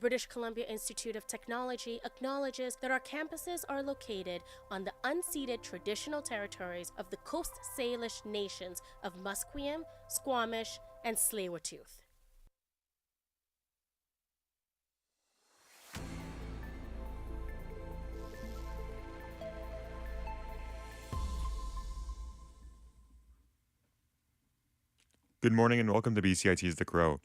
British Columbia Institute of Technology acknowledges that our campuses are located on the unceded traditional territories of the Coast Salish nations of Musqueam, Squamish, and Tsleil-Waututh. Good morning and welcome to BCIT's The Crow.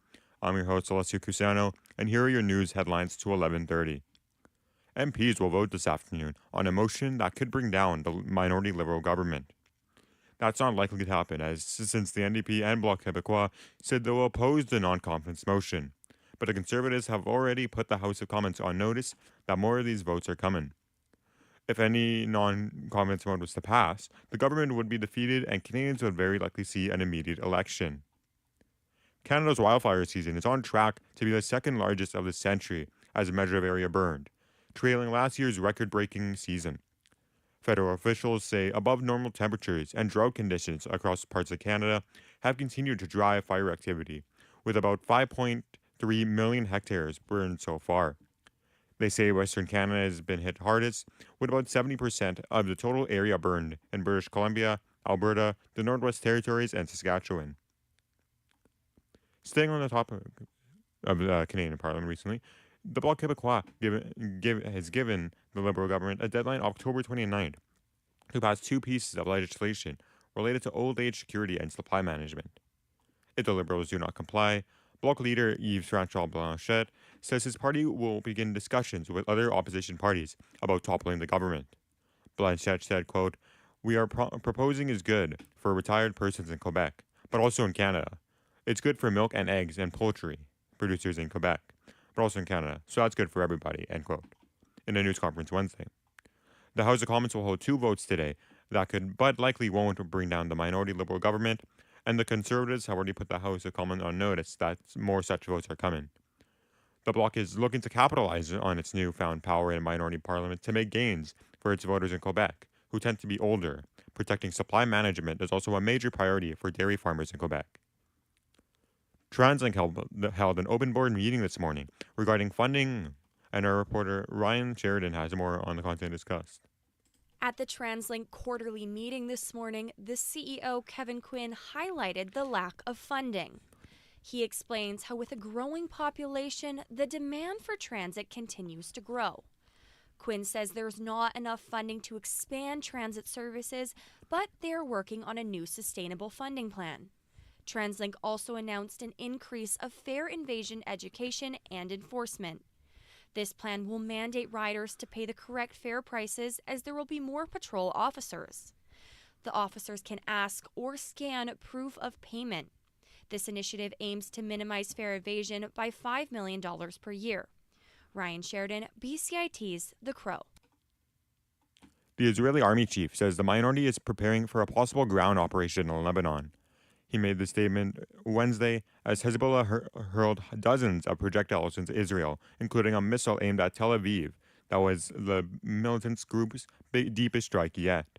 I'm your host, Alessio Cusano, and here are your news headlines to 11:30. MPs will vote this afternoon on a motion that could bring down the minority Liberal government. That's not likely to happen, as since the NDP and Bloc Québécois said they will oppose the non-confidence motion. But the Conservatives have already put the House of Commons on notice that more of these votes are coming. If any non-confidence vote was to pass, the government would be defeated and Canadians would very likely see an immediate election. Canada's wildfire season is on track to be the second largest of the century as a measure of area burned, trailing last year's record-breaking season. Federal officials say above normal temperatures and drought conditions across parts of Canada have continued to drive fire activity, with about 5.3 million hectares burned so far. They say Western Canada has been hit hardest, with about 70% of the total area burned in British Columbia, Alberta, the Northwest Territories, and Saskatchewan. Staying on the topic of the Canadian Parliament recently, the Bloc Québécois has given the Liberal government a deadline October 29th to pass two pieces of legislation related to old age security and supply management. If the Liberals do not comply, Bloc leader Yves-François Blanchet says his party will begin discussions with other opposition parties about toppling the government. Blanchet said, quote, "We are proposing is good for retired persons in Quebec, but also in Canada. It's good for milk and eggs and poultry producers in Quebec, but also in Canada, so that's good for everybody," end quote. In a news conference Wednesday. The House of Commons will hold two votes today that could, but likely won't, bring down the minority Liberal government, and the Conservatives have already put the House of Commons on notice that more such votes are coming. The Bloc is looking to capitalize on its newfound power in minority parliament to make gains for its voters in Quebec, who tend to be older. Protecting supply management is also a major priority for dairy farmers in Quebec. TransLink held an open board meeting this morning regarding funding, and our reporter Ryan Sheridan has more on the content discussed. At the TransLink quarterly meeting this morning, the CEO, Kevin Quinn, highlighted the lack of funding. He explains how with a growing population, the demand for transit continues to grow. Quinn says there's not enough funding to expand transit services, but they're working on a new sustainable funding plan. TransLink also announced an increase of fare invasion education and enforcement. This plan will mandate riders to pay the correct fare prices, as there will be more patrol officers. The officers can ask or scan proof of payment. This initiative aims to minimize fare evasion by $5 million per year. Ryan Sheridan, BCIT's The Crow. The Israeli army chief says the minority is preparing for a possible ground operation in Lebanon. He made the statement Wednesday as Hezbollah hurled dozens of projectiles into Israel, including a missile aimed at Tel Aviv that was the militant group's deepest strike yet.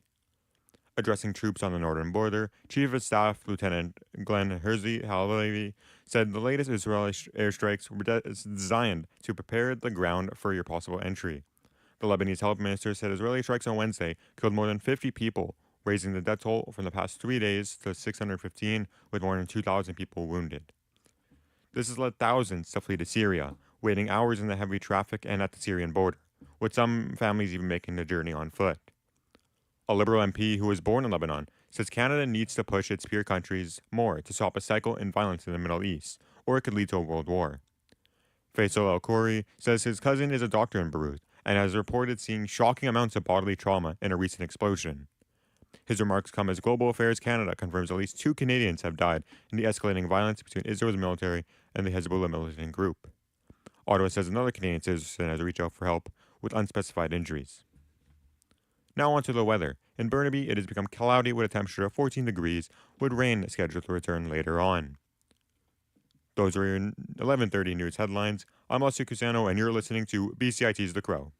Addressing troops on the northern border, Chief of Staff Lieutenant Glenn Halevi said the latest Israeli airstrikes were designed to prepare the ground for your possible entry. The Lebanese health minister said Israeli strikes on Wednesday killed more than 50 people, raising the death toll from the past 3 days to 615, with more than 2,000 people wounded. This has led thousands to flee to Syria, waiting hours in the heavy traffic and at the Syrian border, with some families even making the journey on foot. A Liberal MP who was born in Lebanon says Canada needs to push its peer countries more to stop a cycle in violence in the Middle East, or it could lead to a world war. Faisal El-Khoury says his cousin is a doctor in Beirut and has reported seeing shocking amounts of bodily trauma in a recent explosion. His remarks come as Global Affairs Canada confirms at least 2 Canadians have died in the escalating violence between Israel's military and the Hezbollah militant group. Ottawa says another Canadian citizen has reached out for help with unspecified injuries. Now on to the weather. In Burnaby, it has become cloudy with a temperature of 14 degrees, with rain scheduled to return later on. Those are your 11:30 news headlines. I'm Alessio Cusano, and you're listening to BCIT's The Crow.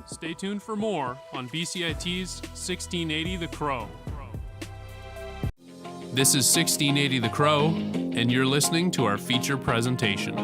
Stay tuned for more on BCIT's 1680 The Crow. This is 1680 The Crow, and you're listening to our feature presentation.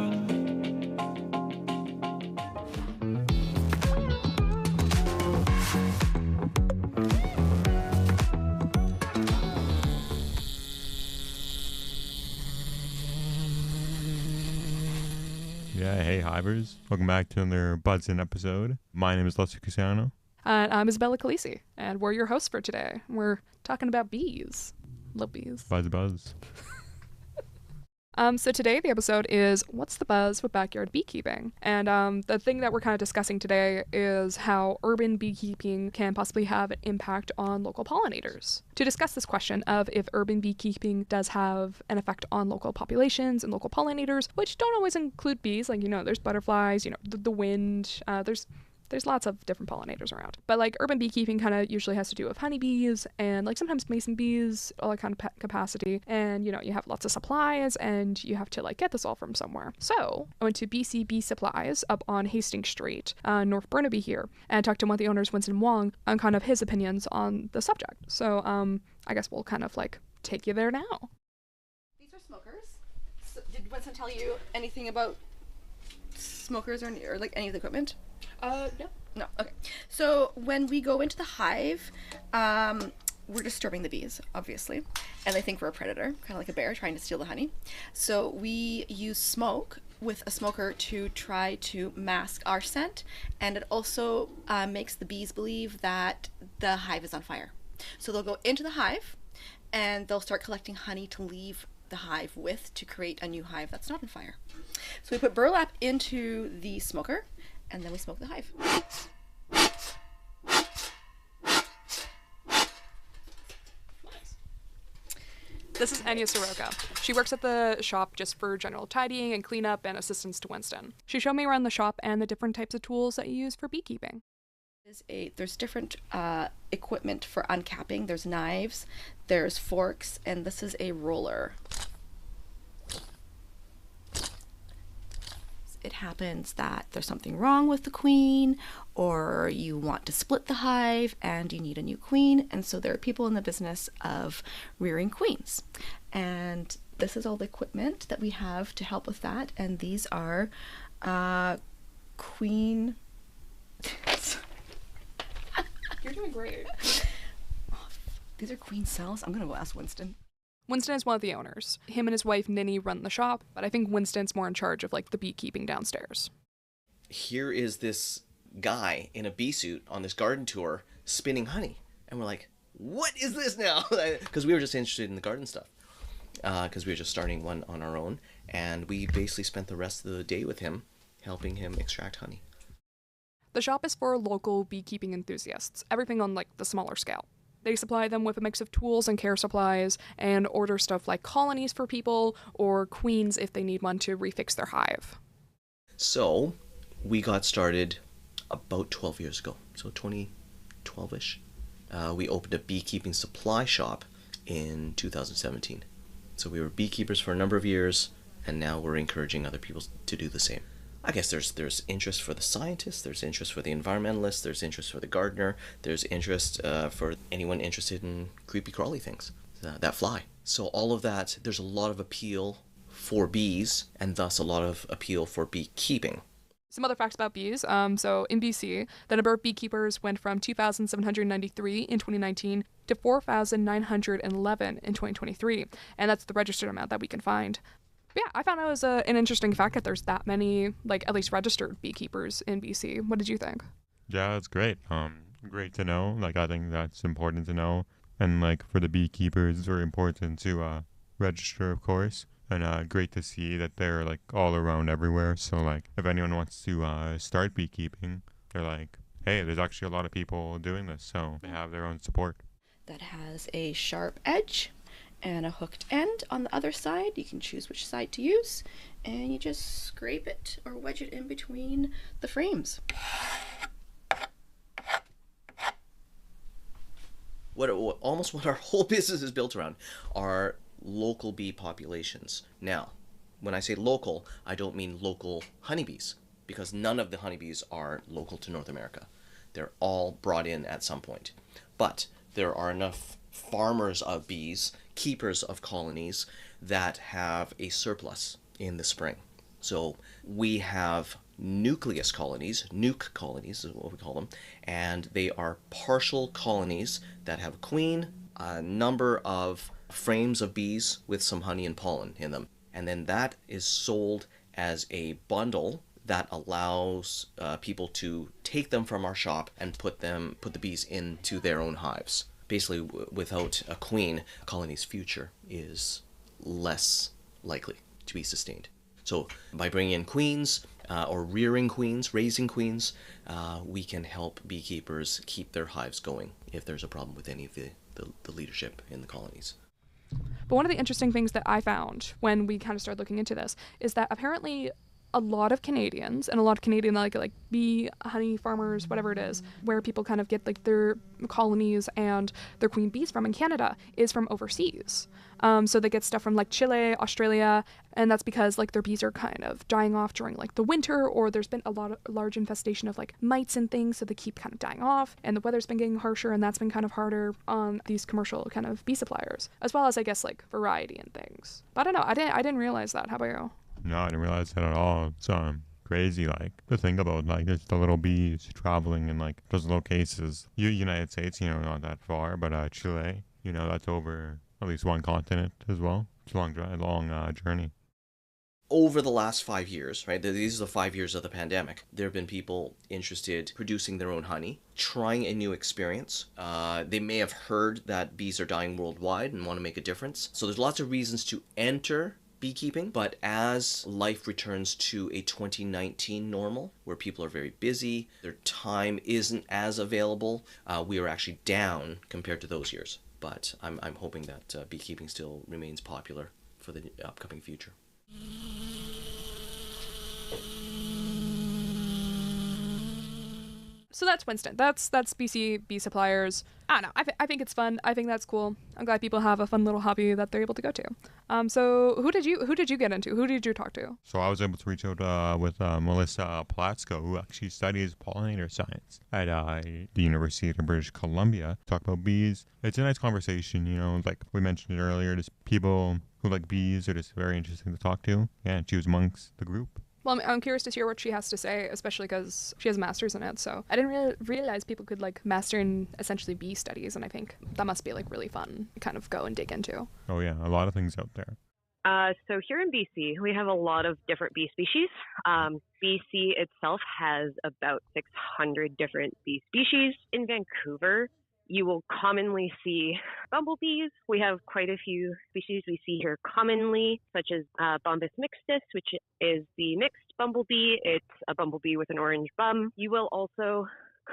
Yeah, hey Hivers. Welcome back to another Buds-In episode. My name is Lester Casiano. And I'm Isabella Calisi, and we're your hosts for today. We're talking about bees. Love bees. Buzz. So today the episode is What's the Buzz with Backyard Beekeeping? And the thing that we're kind of discussing today is how urban beekeeping can possibly have an impact on local pollinators. To discuss this question of if urban beekeeping does have an effect on local populations and local pollinators, which don't always include bees, like, there's butterflies, the wind, there's lots of different pollinators around. But like urban beekeeping kind of usually has to do with honeybees and like sometimes mason bees, all that kind of capacity. And you have lots of supplies and you have to like get this all from somewhere. So I went to BC Bee Supplies up on Hastings Street, North Burnaby here, and talked to one of the owners, Winston Wong, on kind of his opinions on the subject. So I guess we'll kind of like take you there now. These are smokers. So did Winston tell you anything about smokers or like any of the equipment? No. No. Okay. So when we go into the hive, we're disturbing the bees, obviously, and they think we're a predator, kind of like a bear trying to steal the honey. So we use smoke with a smoker to try to mask our scent, and it also makes the bees believe that the hive is on fire. So they'll go into the hive, and they'll start collecting honey to leave the hive with to create a new hive that's not on fire. So we put burlap into the smoker, and then we smoke the hive. This is Anya Soroka. She works at the shop just for general tidying and cleanup and assistance to Winston. She showed me around the shop and the different types of tools that you use for beekeeping. There's different equipment for uncapping. There's knives, there's forks, and this is a roller. It happens that there's something wrong with the queen, or you want to split the hive and you need a new queen, and so there are people in the business of rearing queens. And this is all the equipment that we have to help with that, and these are queen... You're doing great. These are queen cells. I'm gonna go ask Winston. Winston is one of the owners. Him and his wife, Ninny, run the shop, but I think Winston's more in charge of, like, the beekeeping downstairs. Here is this guy in a bee suit on this garden tour spinning honey. And we're like, what is this now? Because we were just interested in the garden stuff. Because we were just starting one on our own. And we basically spent the rest of the day with him, helping him extract honey. The shop is for local beekeeping enthusiasts, everything on, like, the smaller scale. They supply them with a mix of tools and care supplies and order stuff like colonies for people or queens if they need one to refix their hive. So we got started about 12 years ago, so 2012-ish. We opened a beekeeping supply shop in 2017. So we were beekeepers for a number of years, and now we're encouraging other people to do the same. I guess there's interest for the scientists, there's interest for the environmentalists, there's interest for the gardener, there's interest for anyone interested in creepy crawly things that fly. So all of that, there's a lot of appeal for bees, and thus a lot of appeal for beekeeping. Some other facts about bees. So in BC, the number of beekeepers went from 2,793 in 2019 to 4,911 in 2023, and that's the registered amount that we can find. Yeah, I found it was an interesting fact that there's that many, like, at least registered beekeepers in BC. What did you think? Yeah, it's great. Great to know. Like, I think that's important to know. And, like, for the beekeepers, it's very important to register, of course. And great to see that they're, like, all around everywhere. So, like, if anyone wants to start beekeeping, they're like, hey, there's actually a lot of people doing this. So they have their own support. That has a sharp edge and a hooked end on the other side. You can choose which side to use, and you just scrape it or wedge it in between the frames. Almost what our whole business is built around are local bee populations. Now, when I say local, I don't mean local honeybees, because none of the honeybees are local to North America. They're all brought in at some point. But there are enough farmers of bees, keepers of colonies that have a surplus in the spring. So we have nucleus colonies, nuke colonies is what we call them, and they are partial colonies that have a queen, a number of frames of bees with some honey and pollen in them. And then that is sold as a bundle that allows people to take them from our shop and put the bees into their own hives. Basically, without a queen, a colony's future is less likely to be sustained. So by bringing in queens or rearing queens, raising queens, we can help beekeepers keep their hives going if there's a problem with any of the leadership in the colonies. But one of the interesting things that I found when we kind of started looking into this is that apparently a lot of Canadians and a lot of Canadian like bee, honey farmers, whatever it is, where people kind of get like their colonies and their queen bees from in Canada is from overseas. So they get stuff from like Chile, Australia, and that's because like their bees are kind of dying off during like the winter, or there's been a large infestation of like mites and things, so they keep kind of dying off, and the weather's been getting harsher, and that's been kind of harder on these commercial kind of bee suppliers, as well as I guess like variety and things. But I don't know, I didn't realize that. How about you? No, I didn't realize that at all. It's crazy, like, to think about, like, just the little bees traveling in, like, those little cases. United States, not that far, but Chile, that's over at least one continent as well. It's a long journey. Over the last 5 years, right, these are the 5 years of the pandemic, there have been people interested in producing their own honey, trying a new experience. They may have heard that bees are dying worldwide and want to make a difference. So there's lots of reasons to enter beekeeping, but as life returns to a 2019 normal, where people are very busy, their time isn't as available, we are actually down compared to those years. But I'm hoping that beekeeping still remains popular for the upcoming future. So that's Winston. That's BC Bee Suppliers. I don't know. I think it's fun. I think that's cool. I'm glad people have a fun little hobby that they're able to go to. So who did you get into? Who did you talk to? So I was able to reach out with Melissa Platsko, who actually studies pollinator science at the University of British Columbia. Talk about bees. It's a nice conversation, like we mentioned earlier, just people who like bees are just very interesting to talk to. Yeah, and she was amongst the group. Well, I'm curious to hear what she has to say, especially because she has a master's in it. So I didn't realize people could like master in essentially bee studies, and I think that must be like really fun to kind of go and dig into. Oh yeah, a lot of things out there. So here in BC, we have a lot of different bee species. BC itself has about 600 different bee species. In Vancouver, you will commonly see bumblebees. We have quite a few species we see here commonly, such as Bombus mixtus, which is the mixed bumblebee. It's a bumblebee with an orange bum. You will also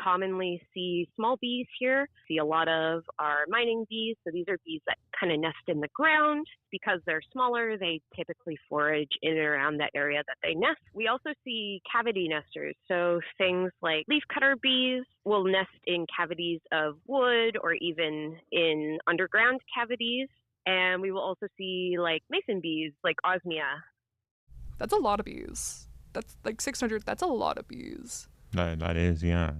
commonly see small bees here. See a lot of our mining bees. So these are bees that kind of nest in the ground. Because they're smaller, they typically forage in and around that area that they nest. We also see cavity nesters. So things like leafcutter bees will nest in cavities of wood or even in underground cavities. And we will also see like mason bees, like osmia. That's a lot of bees. That's like 600. That's a lot of bees. That is, yeah.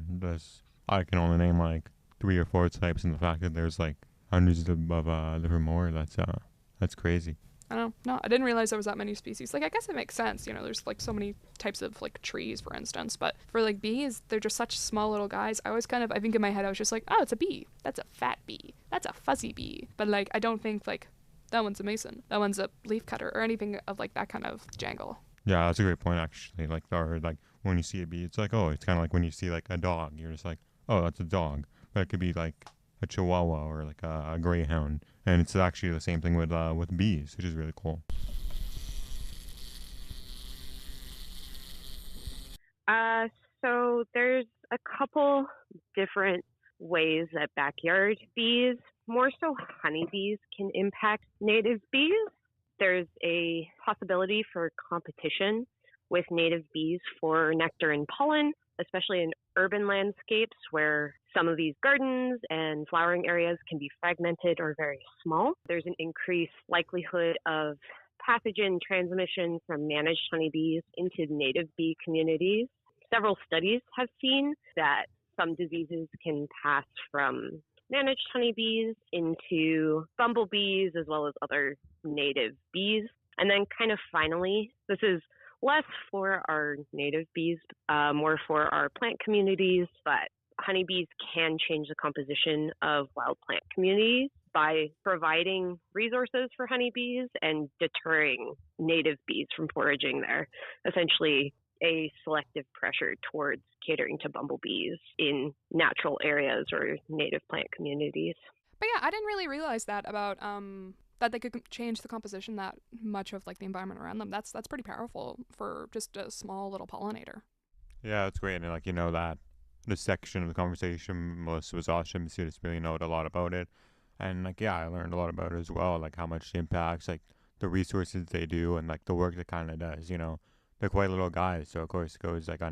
I can only name like 3 or 4 types, and the fact that there's like hundreds of different more, that's crazy. I don't know. No, I didn't realize there was that many species. Like, I guess it makes sense. There's like so many types of like trees, for instance. But for like bees, they're just such small little guys. I think in my head, I was just like, oh, it's a bee. That's a fat bee. That's a fuzzy bee. But like, I don't think like that one's a mason. That one's a leafcutter or anything of like that kind of jangle. Yeah, that's a great point, actually. Like when you see a bee, it's like, oh, it's kind of like when you see like a dog. You're just like, oh, that's a dog. But it could be like a chihuahua or like a greyhound. And it's actually the same thing with bees, which is really cool. So there's a couple different ways that backyard bees, more so honeybees, can impact native bees. There's a possibility for competition with native bees for nectar and pollen, especially in urban landscapes where some of these gardens and flowering areas can be fragmented or very small. There's an increased likelihood of pathogen transmission from managed honeybees into native bee communities. Several studies have seen that some diseases can pass from managed honeybees into bumblebees as well as other native bees. And then kind of finally, this is less for our native bees, more for our plant communities, but honeybees can change the composition of wild plant communities by providing resources for honeybees and deterring native bees from foraging there. Essentially, a selective pressure towards catering to bumblebees in natural areas or native plant communities. But yeah, I didn't really realize that about that they could change the composition that much of like the environment around them. That's pretty powerful for just a small little pollinator. Yeah, it's great. And like, you know, that the section of the conversation, Melissa was awesome. She just really knowed a lot about it. And like, yeah, I learned a lot about it as well, like how much it impacts, like the resources they do and like the work that kind of does, you know. They're quite little guys, so of course it goes like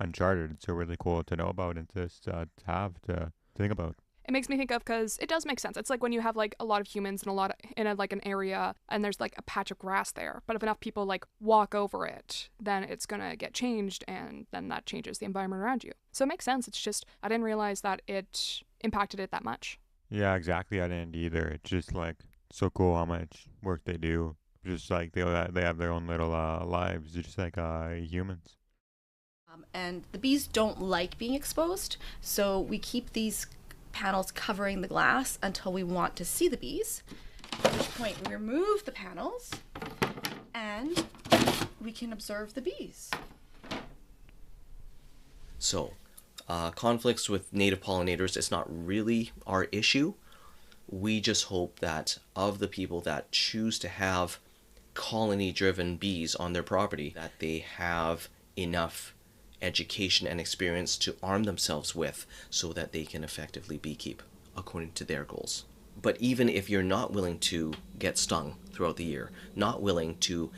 uncharted. So really cool to know about and just to have to think about. It makes me think of, because it does make sense. It's like when you have like a lot of humans and like an area and there's like a patch of grass there, but if enough people like walk over it, then it's gonna get changed, and then that changes the environment around you. So it makes sense. It's just I didn't realize that it impacted it that much. Yeah, exactly. I didn't either. It's just like so cool how much work they do. Just like they have their own little lives, just like humans. And the bees don't like being exposed, so we keep these panels covering the glass until we want to see the bees, at which point we remove the panels and we can observe the bees. So, conflicts with native pollinators is not really our issue. We just hope that of the people that choose to have colony-driven bees on their property, that they have enough education and experience to arm themselves with so that they can effectively beekeep according to their goals. But even if you're not willing to get stung throughout the year, not willing to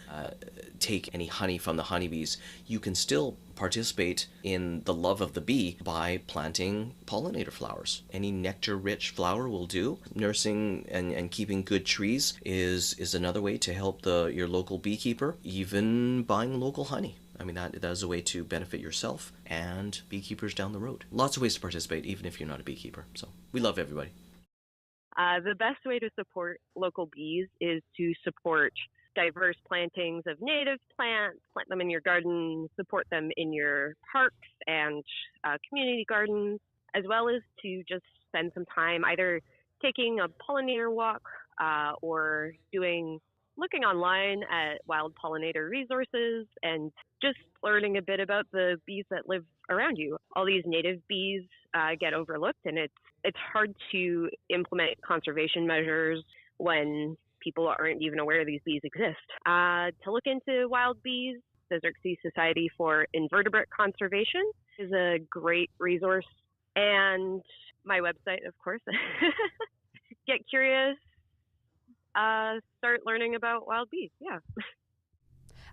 take any honey from the honeybees, you can still participate in the love of the bee by planting pollinator flowers. Any nectar-rich flower will do. Nursing and keeping good trees is another way to help your local beekeeper, even buying local honey. I mean, that is a way to benefit yourself and beekeepers down the road. Lots of ways to participate, even if you're not a beekeeper. So we love everybody. The best way to support local bees is to support diverse plantings of native plants, plant them in your garden, support them in your parks and community gardens, as well as to just spend some time either taking a pollinator walk or looking online at wild pollinator resources and just learning a bit about the bees that live around you. All these native bees get overlooked, and it's hard to implement conservation measures when people aren't even aware these bees exist. To look into wild bees, the Xerxes Society for Invertebrate Conservation is a great resource. And my website, of course. Get curious. Start learning about wild bees. Yeah.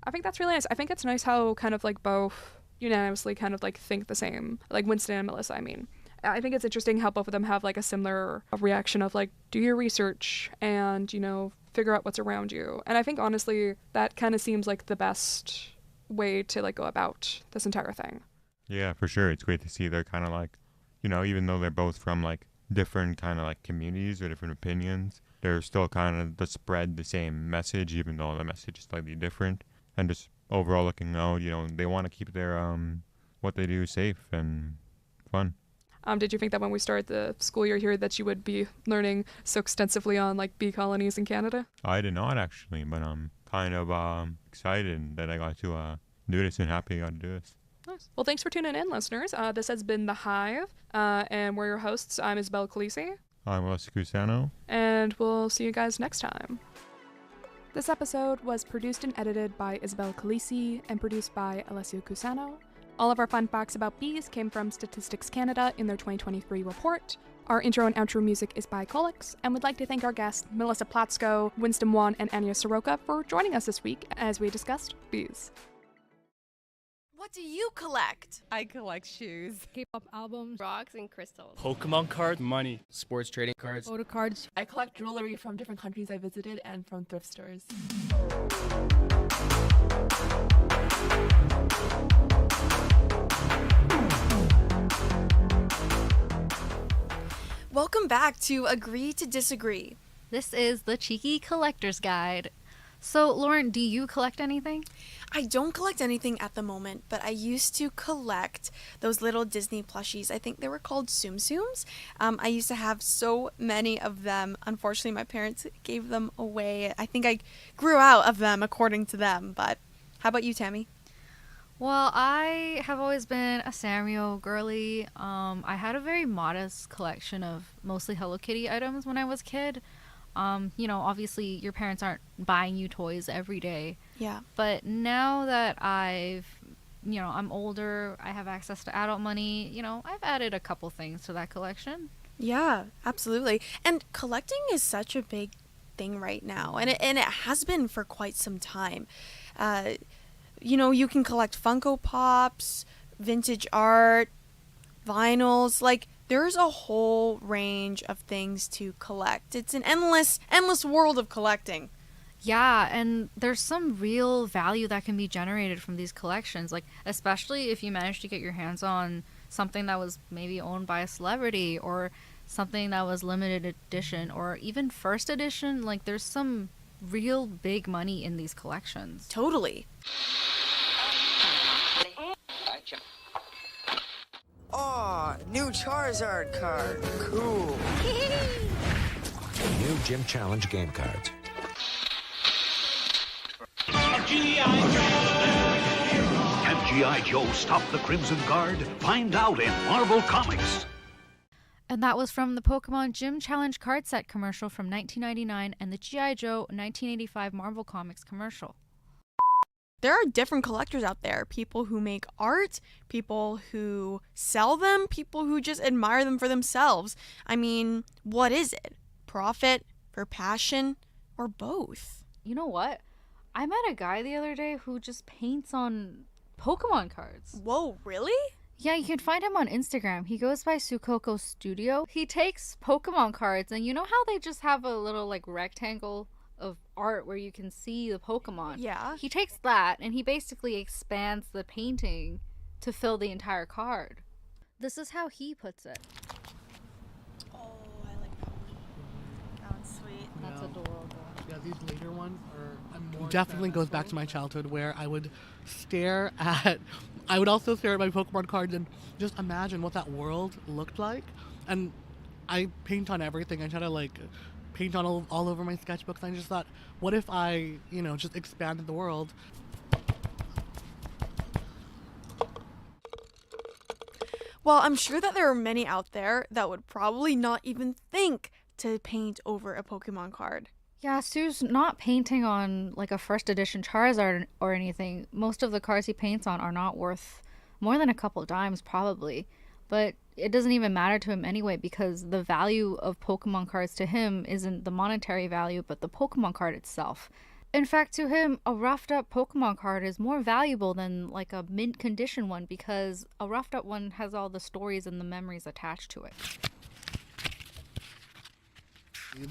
I think that's really nice. I think it's nice how kind of like both unanimously kind of like think the same, like Winston and Melissa, I mean. I think it's interesting how both of them have like a similar reaction of like, do your research and, you know, figure out what's around you. And I think honestly that kind of seems like the best way to like go about this entire thing. Yeah, for sure. It's great to see they're kind of like, you know, even though they're both from like different kind of like communities or different opinions, they're still kind of to spread the same message, even though the message is slightly different. And just overall looking out, you know, they want to keep their what they do safe and fun. Did you think that when we started the school year here that you would be learning so extensively on like bee colonies in Canada? I did not actually, but I'm kind of excited that I got to do this and happy I got to do this. Nice. Well, thanks for tuning in, listeners. This has been The Hive, and we're your hosts. I'm Isabel Calisi. I'm Melissa Cusano. And we'll see you guys next time. This episode was produced and edited by Isabel Calisi and produced by Alessio Cusano. All of our fun facts about bees came from Statistics Canada in their 2023 report. Our intro and outro music is by Colix, and we'd like to thank our guests Melissa Platsko, Winston Wan, and Anya Soroka for joining us this week as we discussed bees. What do you collect? I collect shoes, K-pop albums, rocks and crystals, Pokemon cards, money, sports trading cards, photo cards. I collect jewelry from different countries I visited and from thrift stores. Welcome back to Agree to Disagree. This is the Cheeky Collector's Guide. So, Lauren, do you collect anything? I don't collect anything at the moment, but I used to collect those little Disney plushies. I think they were called Tsum Tsums. I used to have so many of them. Unfortunately, my parents gave them away. I think I grew out of them, according to them. But how about you, Tammy? Well, I have always been a Sanrio girly. I had a very modest collection of mostly Hello Kitty items when I was a kid. Obviously your parents aren't buying you toys every day. Yeah. But now that I'm older, I have access to adult money, I've added a couple things to that collection. Yeah, absolutely. And collecting is such a big thing right now, and it has been for quite some time. You can collect Funko Pops, vintage art, vinyls, there's a whole range of things to collect. It's an endless world of collecting. Yeah, and there's some real value that can be generated from these collections, especially if you manage to get your hands on something that was maybe owned by a celebrity or something that was limited edition or even first edition. There's some real big money in these collections. Totally. Aw, new Charizard card. Cool. New Gym Challenge game cards. Can G.I. Joe stop the Crimson Guard? Find out in Marvel Comics. And that was from the Pokemon Gym Challenge card set commercial from 1999 and the G.I. Joe 1985 Marvel Comics commercial. There are different collectors out there. People who make art, people who sell them, people who just admire them for themselves. I mean, what is it? Profit, for passion, or both? You know what? I met a guy the other day who just paints on Pokemon cards. Whoa, really? Yeah, you can find him on Instagram. He goes by Sukoko Studio. He takes Pokemon cards, and you know how they just have a little rectangle of art where you can see the Pokemon? Yeah. He takes that and he basically expands the painting to fill the entire card. This is how he puts it. Oh, I like that one. That one's sweet. That's adorable. Yeah, these later ones definitely goes back to my childhood where I would also stare at my Pokemon cards and just imagine what that world looked like. And I paint on everything. I try to paint on all over my sketchbooks. And I just thought, what if I, just expanded the world? Well, I'm sure that there are many out there that would probably not even think to paint over a Pokemon card. Yeah, Sue's not painting on a first edition Charizard or anything. Most of the cards he paints on are not worth more than a couple of dimes probably. But it doesn't even matter to him anyway because the value of Pokemon cards to him isn't the monetary value but the Pokemon card itself. In fact, to him, a roughed up Pokemon card is more valuable than a mint condition one because a roughed up one has all the stories and the memories attached to it.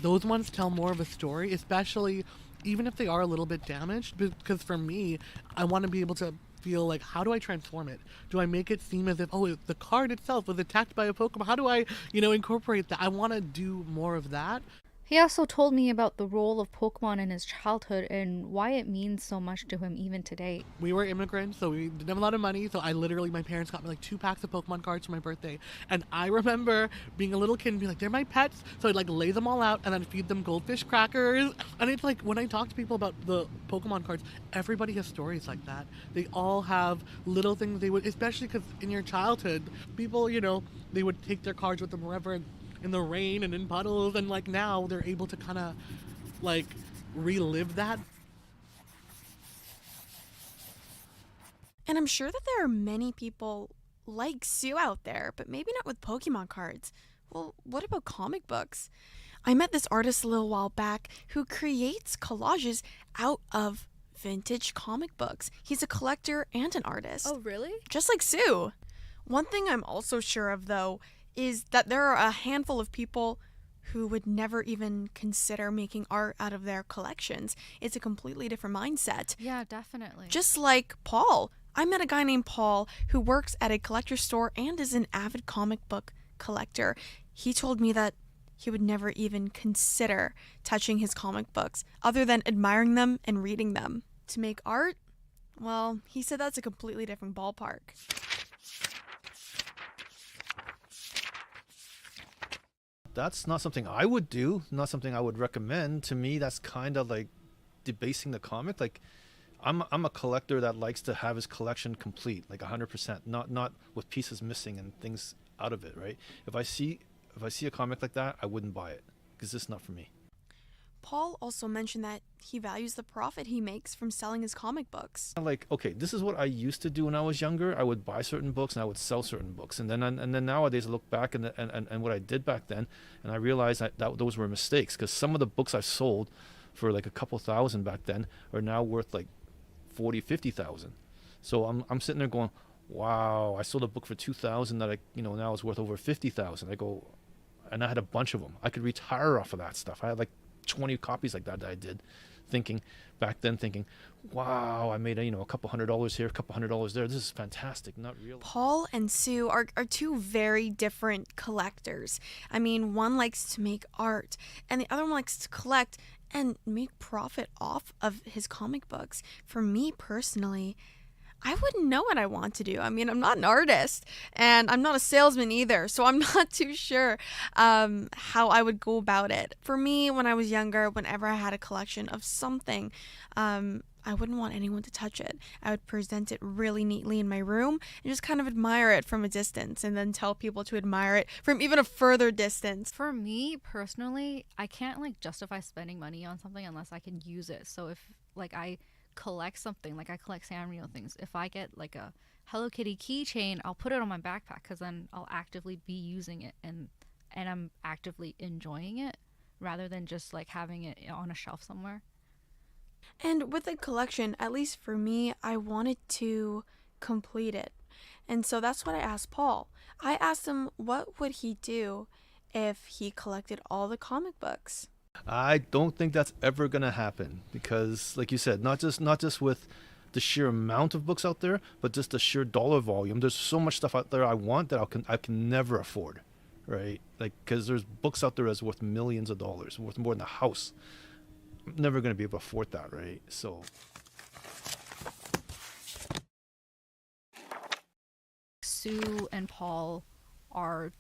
Those ones tell more of a story, especially even if they are a little bit damaged, because for me, I want to be able to feel how do I transform it? Do I make it seem as if, the card itself was attacked by a Pokemon? How do I, incorporate that? I want to do more of that. He also told me about the role of Pokemon in his childhood and why it means so much to him even today. We were immigrants, so we didn't have a lot of money, so my parents got me 2 packs of Pokemon cards for my birthday. And I remember being a little kid and being they're my pets, so I'd lay them all out and then feed them goldfish crackers. And it's when I talk to people about the Pokemon cards, everybody has stories like that. They all have little things they would, especially because in your childhood, people, they would take their cards with them wherever in the rain and in puddles, and now they're able to kind of relive that. And I'm sure that there are many people like Sue out there, but maybe not with Pokemon cards. Well, what about comic books? I met this artist a little while back who creates collages out of vintage comic books. He's a collector and an artist. Oh, really? Just like Sue. One thing I'm also sure of, though, is that there are a handful of people who would never even consider making art out of their collections. It's a completely different mindset. Yeah, definitely. Just like Paul. I met a guy named Paul who works at a collector store and is an avid comic book collector. he told me that he would never even consider touching his comic books other than admiring them and reading them. To make art, well, he said that's a completely different ballpark. That's not something I would do, not something I would recommend. To me, that's kind of like debasing the comic. Like, I'm a collector that likes to have his collection complete, like 100%, not with pieces missing and things out of it, right? If I see a comic like that, I wouldn't buy it because it's not for me. Paul also mentioned that he values the profit he makes from selling his comic books. Like, okay, this is what I used to do when I was younger. I would buy certain books and I would sell certain books, and then nowadays I look back and what I did back then, and I realized that those were mistakes, because some of the books I sold for like a couple thousand back then are now worth like 40,000, 50,000. So I'm sitting there going, wow, I sold a book for 2,000 that now is worth over 50,000. I go, and I had a bunch of them. I could retire off of that stuff. I had like 20 copies like that I did, thinking, wow, I made a couple $100 here, a couple $100 there. This is fantastic. Not real. Paul and Sue are two very different collectors. I mean, one likes to make art and the other one likes to collect and make profit off of his comic books. For me personally, I wouldn't know what I want to do. I mean, I'm not an artist and I'm not a salesman either, so I'm not too sure how I would go about it. For me, when I was younger, whenever I had a collection of something, I wouldn't want anyone to touch it. I would present it really neatly in my room and just kind of admire it from a distance and then tell people to admire it from even a further distance. For me personally, I can't justify spending money on something unless I can use it. So if I collect something, like I collect Sanrio things, if I get like a Hello Kitty keychain, I'll put it on my backpack because then I'll actively be using it and I'm actively enjoying it rather than just having it on a shelf somewhere. And with the collection, at least for me, I wanted to complete it. And so that's what I asked Paul. I asked him what would he do if he collected all the comic books. I don't think that's ever going to happen because, like you said, not just with the sheer amount of books out there, but just the sheer dollar volume. There's so much stuff out there I want that I can never afford, right? Because there's books out there that's worth millions of dollars, worth more than a house. I'm never going to be able to afford that, right? So Sue and Paul are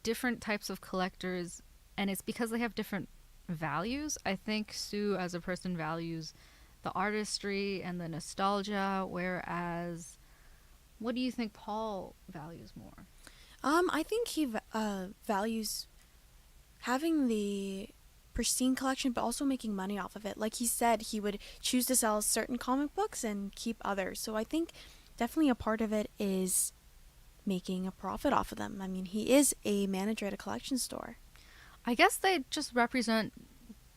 different types of collectors, and it's because they have different values. I think Sue as a person values the artistry and the nostalgia, whereas what do you think Paul values more? I think he values having the pristine collection but also making money off of it. Like he said, he would choose to sell certain comic books and keep others. So I think definitely a part of it is making a profit off of them. I mean, he is a manager at a collection store. I guess they just represent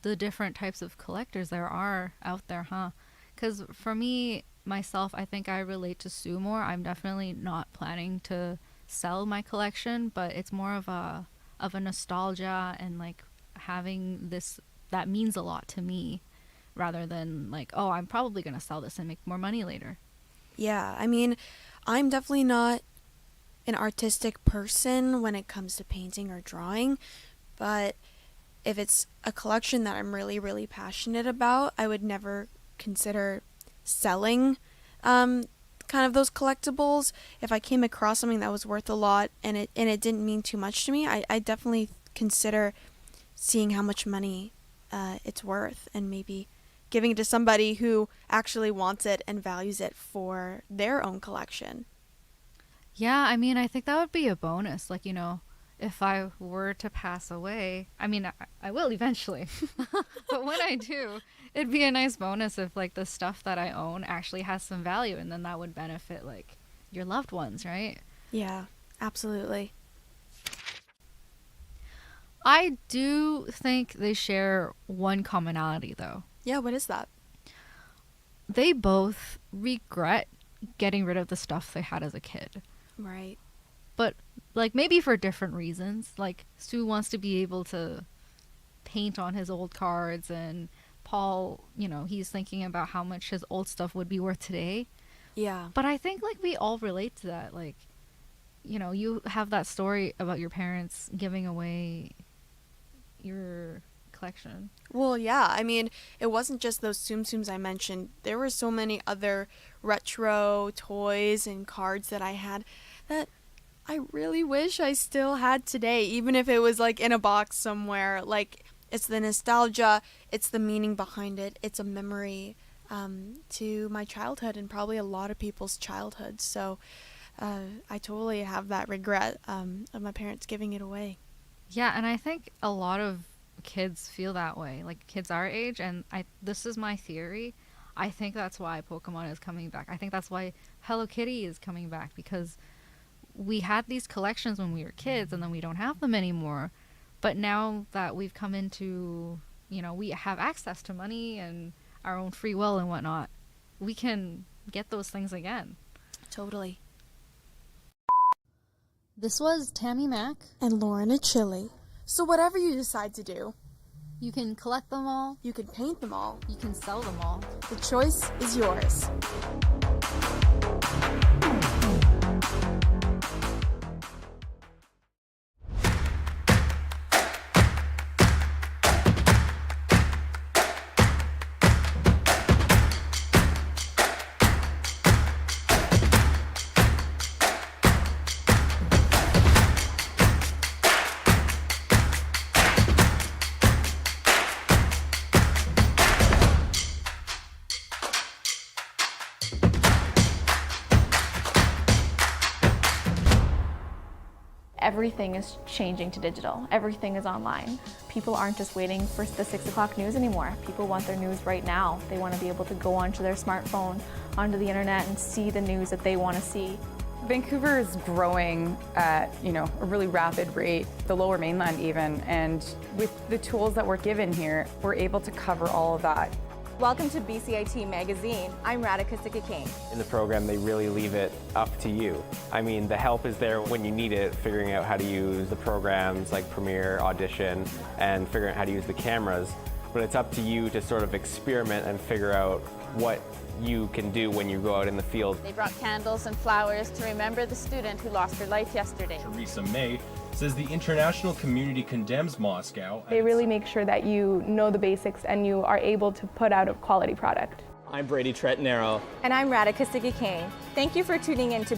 the different types of collectors there are out there, huh? Because for me, myself, I think I relate to Sue more. I'm definitely not planning to sell my collection, but it's more of a nostalgia and having this that means a lot to me rather than oh, I'm probably going to sell this and make more money later. Yeah, I mean, I'm definitely not an artistic person when it comes to painting or drawing, but if it's a collection that I'm really, really passionate about, I would never consider selling kind of those collectibles. If I came across something that was worth a lot and it didn't mean too much to me, I definitely consider seeing how much money it's worth and maybe giving it to somebody who actually wants it and values it for their own collection. Yeah, I mean, I think that would be a bonus. If I were to pass away, I mean, I will eventually, but when I do, it'd be a nice bonus if the stuff that I own actually has some value, and then that would benefit your loved ones, right? Yeah, absolutely. I do think they share one commonality though. Yeah, what is that? They both regret getting rid of the stuff they had as a kid. Right. But maybe for different reasons. Sue wants to be able to paint on his old cards, and Paul, he's thinking about how much his old stuff would be worth today. Yeah. But I think we all relate to that. you know, you have that story about your parents giving away your collection. Well, yeah. I mean, it wasn't just those Tsum Tsums I mentioned. There were so many other retro toys and cards that I had that I really wish I still had today, even if it was like in a box somewhere. Like, it's the nostalgia, it's the meaning behind it, it's a memory to my childhood and probably a lot of people's childhood. So I totally have that regret of my parents giving it away. Yeah, and I think a lot of kids feel that way, like kids our age, and this is my theory. I think that's why Pokemon is coming back. I think that's why Hello Kitty is coming back, because we had these collections when we were kids and then we don't have them anymore. But now that we've come into, you know, we have access to money and our own free will and whatnot, we can get those things again. Totally. This was Tammy Mack and Lauren Achille. So whatever you decide to do, you can collect them all, you can paint them all, you can sell them all. The choice is yours. Everything is changing to digital. Everything is online. People aren't just waiting for the 6 o'clock news anymore. People want their news right now. They want to be able to go onto their smartphone, onto the internet, and see the news that they want to see. Vancouver is growing at, a really rapid rate, the Lower Mainland even, and with the tools that we're given here, we're able to cover all of that. Welcome to BCIT Magazine. I'm Radhika Sikakane. In the program, they really leave it up to you. I mean, the help is there when you need it, figuring out how to use the programs like Premiere, Audition, and figuring out how to use the cameras. But it's up to you to sort of experiment and figure out what you can do when you go out in the field. They brought candles and flowers to remember the student who lost her life yesterday. Teresa May says the international community condemns Moscow. They really make sure that you know the basics and you are able to put out a quality product. I'm Brady Tretanero. And I'm Radhika Sikakane. Thank you for tuning in to